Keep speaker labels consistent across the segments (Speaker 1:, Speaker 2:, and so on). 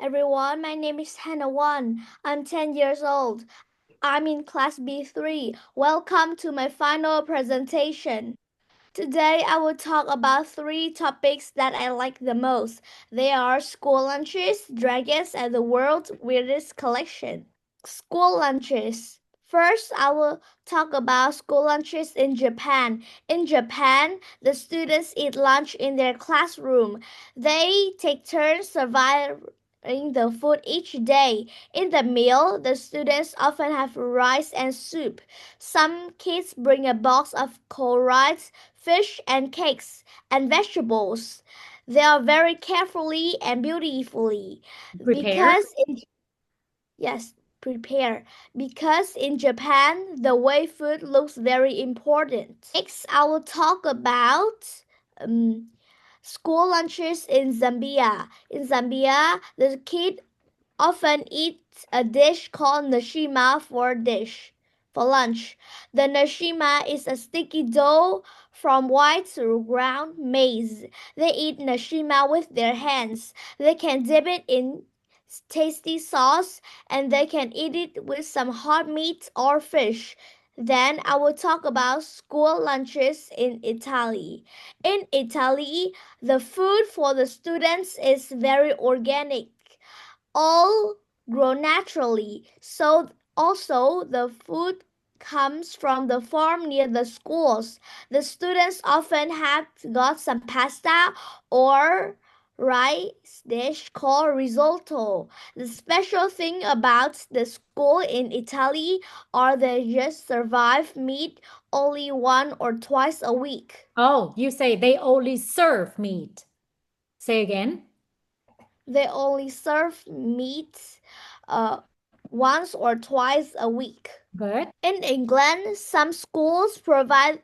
Speaker 1: everyone. My name is Hannah Wan. I'm 10 years old. I'm in class B3. Welcome to my final presentation. Today I will talk about three topics that I like the most. They are school lunches, dragons, and the world's weirdest collection. School lunches. First, I will talk about school lunches in Japan. In Japan, the students eat lunch in their classroom. They take turns surviving the food each day. In the meal, the students often have rice and soup. Some kids bring a box of cold rice, fish, and cakes, and vegetables. They are very carefully and beautifully
Speaker 2: Prepare.
Speaker 1: because in Yes, prepare. Because in Japan, the way food looks very important. Next, I will talk about um, school lunches in Zambia. In Zambia, the kid often eat a dish called nashima for lunch. The nashima is a sticky dough from white to ground maize. They eat nashima with their hands. They can dip it in tasty sauce and they can eat it with some hot meat or fish. Then I will talk about school lunches in Italy. In Italy, the food for the students is very organic, all grow naturally. So also the food comes from the farm near the schools. The students often have got some pasta or rice dish called risotto. The special thing about the school in Italy are they just serve meat only one or twice a week.
Speaker 2: Oh, you say they only serve meat. Say again.
Speaker 1: They only serve meat once or twice a week.
Speaker 2: Good.
Speaker 1: In England, some schools provide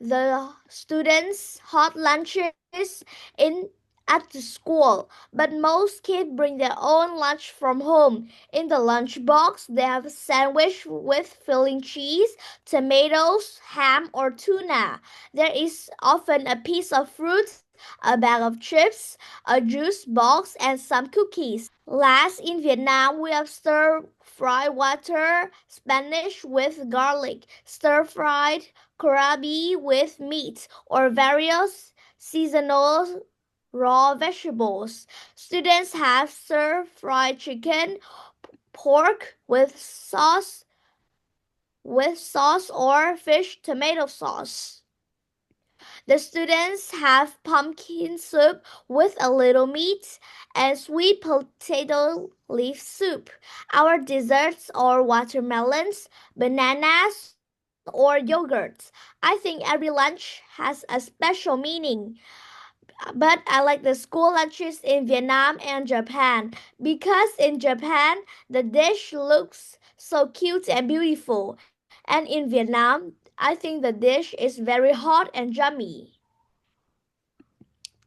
Speaker 1: the students hot lunches in at the school, but most kids bring their own lunch from home. In the lunch box, they have a sandwich with filling cheese, tomatoes, ham, or tuna. There is often a piece of fruit, a bag of chips, a juice box, and some cookies. Last, in Vietnam, we have stir fried water Spanish with garlic, stir fried karabi with meat, or various seasonal raw vegetables. Students have stir fried chicken, pork with sauce or fish tomato sauce. The students have pumpkin soup with a little meat and sweet potato leaf soup. Our desserts are watermelons, bananas, or yogurts. I think every lunch has a special meaning, but I like the school lunches in Vietnam and Japan because in Japan the dish looks so cute and beautiful, and in Vietnam I think the dish is very hot and yummy.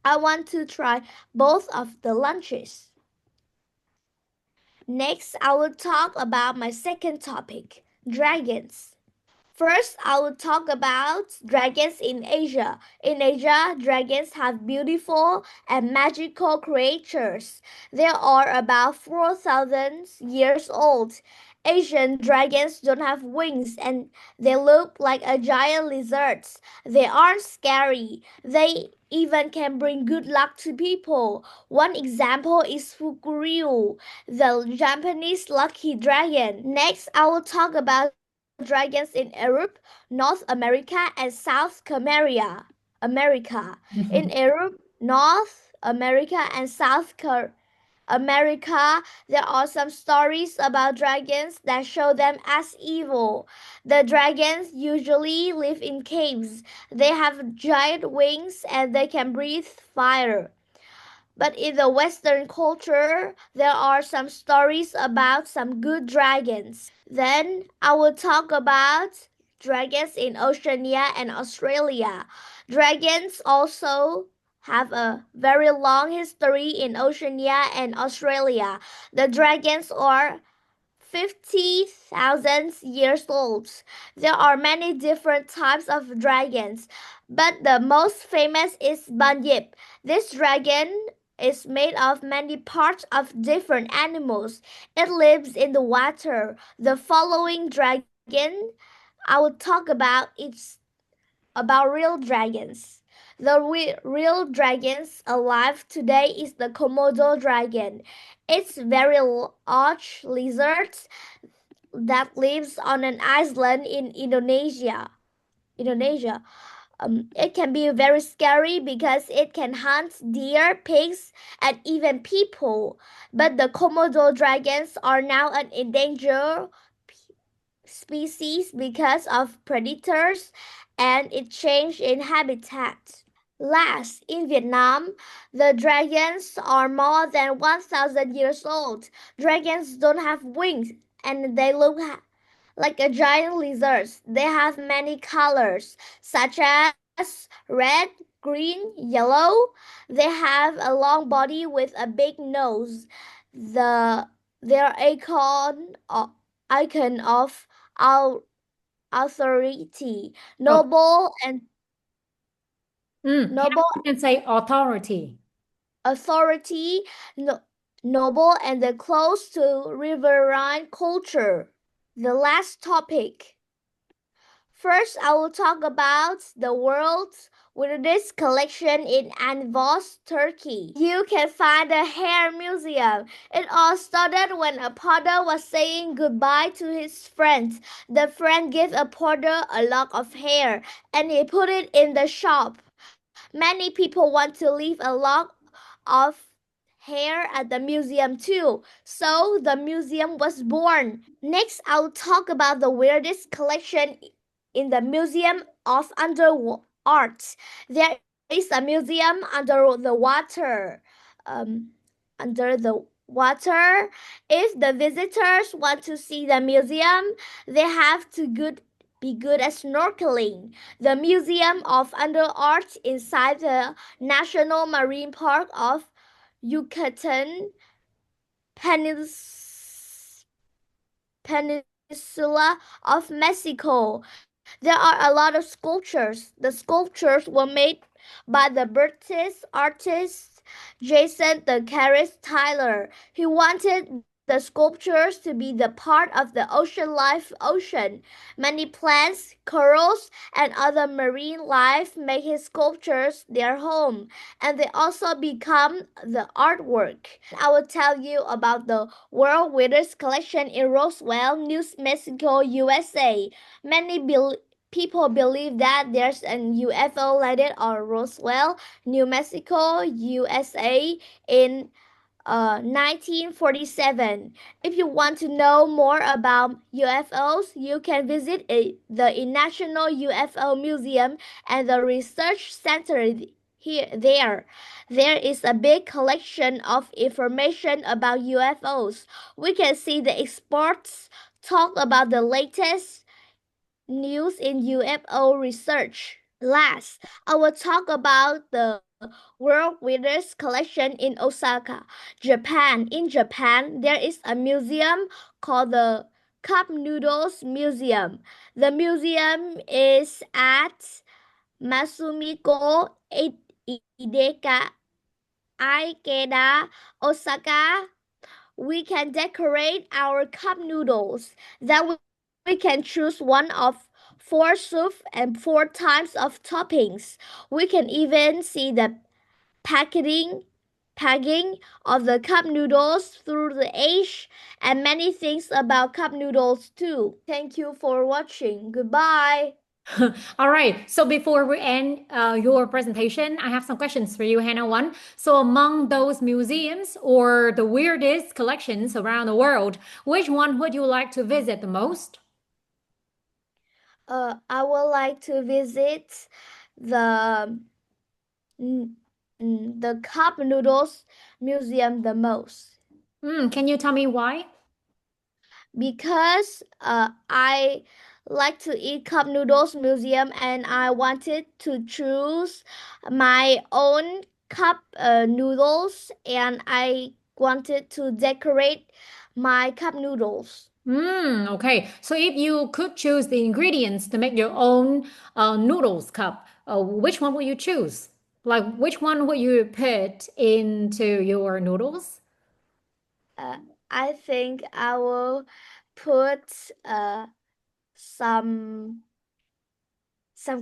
Speaker 1: I want to try both of the lunches. Next, I will talk about my second topic, dragons. First, I will talk about dragons in Asia. In Asia, dragons have beautiful and magical creatures. They are about 4,000 years old. Asian dragons don't have wings and they look like a giant lizards. They aren't scary. They even can bring good luck to people. One example is Fukuryu, the Japanese lucky dragon. Next, I will talk about dragons in Europe, North America, and South America. In Europe, North America, and America, there are some stories about dragons that show them as evil. The dragons usually live in caves. They have giant wings and they can breathe fire. But in the Western culture, there are some stories about some good dragons. Then I will talk about dragons in Oceania and Australia. Dragons also have a very long history in Oceania and Australia. The dragons are 50,000 years old. There are many different types of dragons, but the most famous is Bunyip. This dragon is made of many parts of different animals. It lives in the water. The following dragon I will talk about is about real dragons. The real dragons alive today is the Komodo dragon. It's very large lizard that lives on an island in Indonesia. It can be very scary because it can hunt deer, pigs, and even people. But the Komodo dragons are now an endangered species because of predators and its change in habitat. Last, in Vietnam, the dragons are more than 1,000 years old. Dragons don't have wings and they look like a giant lizard. They have many colors, such as red, green, yellow. They have a long body with a big nose. The their icon of au- authority,
Speaker 2: Oh,
Speaker 1: noble and
Speaker 2: here
Speaker 1: noble
Speaker 2: you can say authority.
Speaker 1: authority, no, noble and close to riverine culture. The last topic. First, I will talk about the world's weirdest collection in Anvos, Turkey. You can find a hair museum. It all started when a potter was saying goodbye to his friends. The friend gave a potter a lock of hair and he put it in the shop. Many people want to leave a lock of hair at the museum too. So the museum was born. Next, I'll talk about the weirdest collection in the Museum of Under Art. There is a museum under the water. Um, Under the water. If the visitors want to see the museum, they have to be good at snorkeling. The Museum of Under Art inside the National Marine Park of Yucatan Peninsula of Mexico. There are a lot of sculptures. The sculptures were made by the British artist Jason the Carris Tyler. He wanted the sculptures to be the part of the ocean. Many plants, corals, and other marine life make his sculptures their home, and they also become the artwork. I will tell you about the World Weirdest Collection in Roswell, New Mexico, USA. Many people believe that there's an UFO landed on Roswell, New Mexico, USA in 1947. If you want to know more about UFOs, you can visit the National UFO Museum and the Research Center there. There is a big collection of information about UFOs. We can see the experts talk about the latest news in UFO research. Last, I will talk about the World Weirdest Collection in Osaka, Japan. In Japan, there is a museum called the Cup Noodles Museum. The museum is at Masumiko Ideka Ikeda, Osaka. We can decorate our cup noodles. Then we can choose one of 4 soup and 4 types of toppings. We can even see the packaging packaging of the cup noodles through the age and many things about cup noodles too. Thank you for watching. Goodbye.
Speaker 2: All right. So before we end your presentation, I have some questions for you, Hannah. One. So among those museums or the weirdest collections around the world, which one would you like to visit the most?
Speaker 1: I would like to visit the the cup noodles museum the most
Speaker 2: Can you tell me why?
Speaker 1: because I like to eat cup noodles museum and I wanted to choose my own cup noodles and I wanted to decorate my cup noodles.
Speaker 2: Okay. So if you could choose the ingredients to make your own noodles cup, which one would you choose? Like which one would you put into your noodles?
Speaker 1: Uh, I think I will put some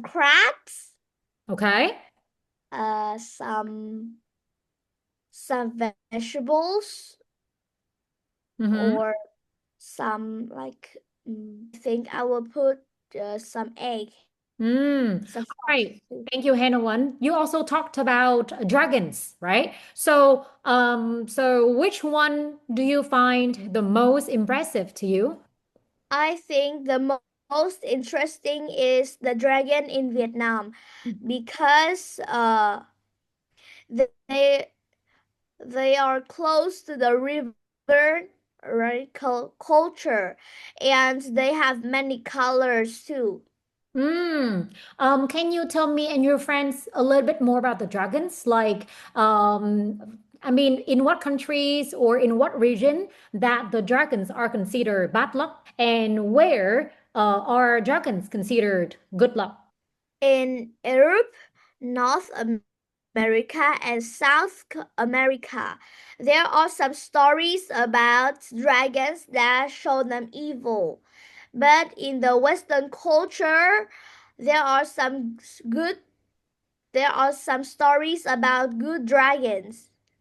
Speaker 1: crabs,
Speaker 2: Okay.
Speaker 1: uh, some vegetables,
Speaker 2: Mm-hmm.
Speaker 1: or some I think I will put some egg,
Speaker 2: Mm.
Speaker 1: some
Speaker 2: All
Speaker 1: fried
Speaker 2: right.
Speaker 1: too.
Speaker 2: Thank you, Hannah One. You also talked about dragons, right? So which one do you find the most impressive to you?
Speaker 1: I think the most interesting is the dragon in Vietnam because they they are close to the river, right, culture, and they have many colors too.
Speaker 2: Mm. Can you tell me and your friends a little bit more about the dragons? I mean, in what countries or in what region that the dragons are considered bad luck, and where are dragons considered good luck?
Speaker 1: In Europe, North America, and America, there are some stories about dragons that show them evil. But in the Western culture, there are some good there are some stories about good dragons.